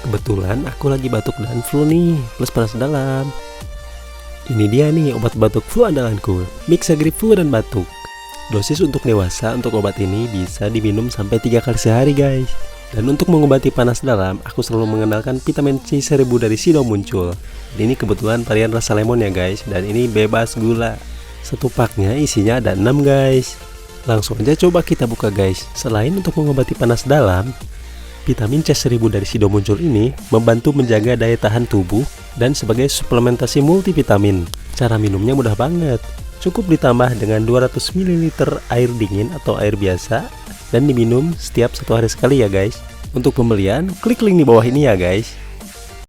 Kebetulan aku lagi batuk dan flu nih, plus panas dalam. Ini dia nih obat batuk flu andalanku, Mixagrip Flu dan Batuk. Dosis untuk dewasa untuk obat ini bisa diminum sampai 3 kali sehari guys. Dan untuk mengobati panas dalam, aku selalu mengandalkan vitamin C 1000 dari Sido Muncul. Ini kebetulan varian rasa lemon ya guys, dan ini bebas gula. Satu paknya isinya ada 6 guys. Langsung aja coba kita buka guys. Selain untuk mengobati panas dalam, vitamin C 1000 dari Sido Muncul ini membantu menjaga daya tahan tubuh dan sebagai suplementasi multivitamin. Cara minumnya mudah banget. Cukup ditambah dengan 200 ml air dingin atau air biasa dan diminum setiap 1 hari sekali ya guys. Untuk pembelian, klik link di bawah ini ya guys.